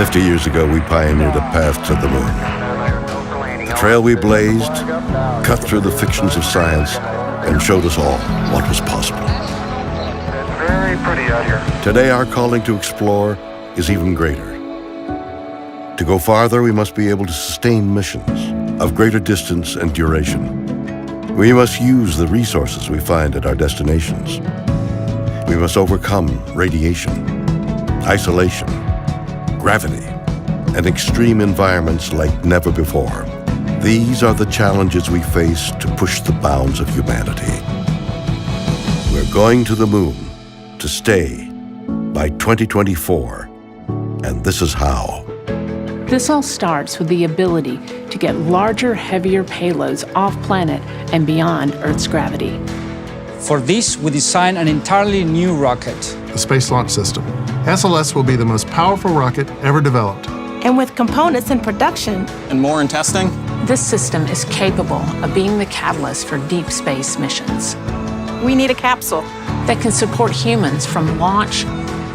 50 years ago, we pioneered a path to the moon. The trail we blazed cut through the fictions of science and showed us all what was possible. It's very pretty out here. Today, our calling to explore is even greater. To go farther, we must be able to sustain missions of greater distance and duration. We must use the resources we find at our destinations. We must overcome radiation, isolation, gravity, and extreme environments like never before. These are the challenges we face to push the bounds of humanity. We're going to the moon to stay by 2024, and this is how. This all starts with the ability to get larger, heavier payloads off-planet and beyond Earth's gravity. For this, we designed an entirely new rocket. The Space Launch System. SLS will be the most powerful rocket ever developed. And with components in production and more in testing, this system is capable of being the catalyst for deep space missions. We need a capsule that can support humans from launch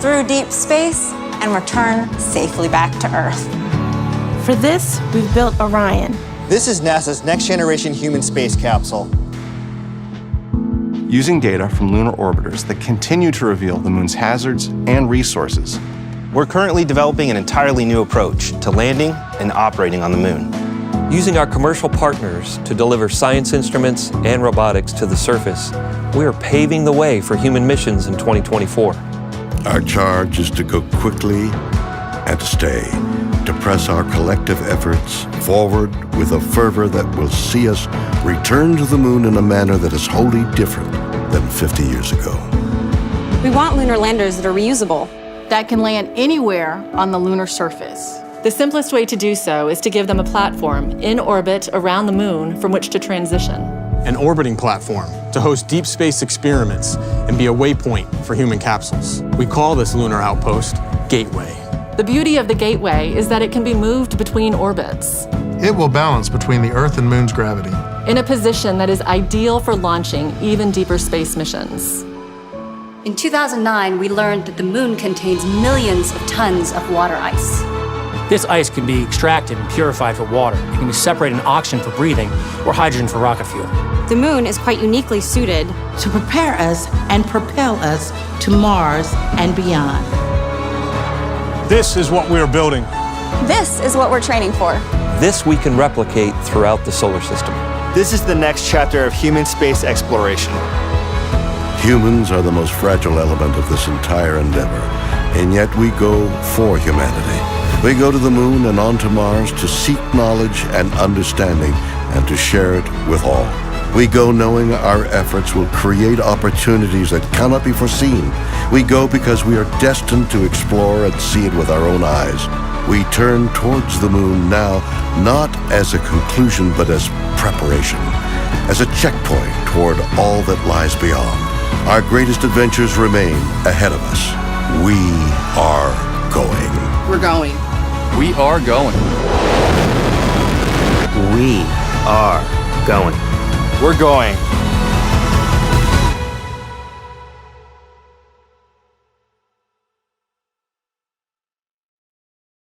through deep space and return safely back to Earth. For this, we've built Orion. This is NASA's next-generation human space capsule. Using data from lunar orbiters that continue to reveal the moon's hazards and resources, we're currently developing an entirely new approach to landing and operating on the moon. Using our commercial partners to deliver science instruments and robotics to the surface, we are paving the way for human missions in 2024. Our charge is to go quickly and to stay, to press our collective efforts forward with a fervor that will see us return to the moon in a manner that is wholly different than 50 years ago. We want lunar landers that are reusable, that can land anywhere on the lunar surface. The simplest way to do so is to give them a platform in orbit around the moon from which to transition. An orbiting platform to host deep space experiments and be a waypoint for human capsules. We call this lunar outpost Gateway. The beauty of the Gateway is that it can be moved between orbits. It will balance between the Earth and Moon's gravity, in a position that is ideal for launching even deeper space missions. In 2009, we learned that the moon contains millions of tons of water ice. This ice can be extracted and purified for water. It can be separated in oxygen for breathing or hydrogen for rocket fuel. The moon is quite uniquely suited to prepare us and propel us to Mars and beyond. This is what we are building. This is what we're training for. This we can replicate throughout the solar system. This is the next chapter of human space exploration. Humans are the most fragile element of this entire endeavor, and yet we go for humanity. We go to the moon and on to Mars to seek knowledge and understanding and to share it with all. We go knowing our efforts will create opportunities that cannot be foreseen. We go because we are destined to explore and see it with our own eyes. We turn towards the moon now, not as a conclusion, but as preparation, as a checkpoint toward all that lies beyond. Our greatest adventures remain ahead of us. We are going. We're going. We are going. We are going. We're going.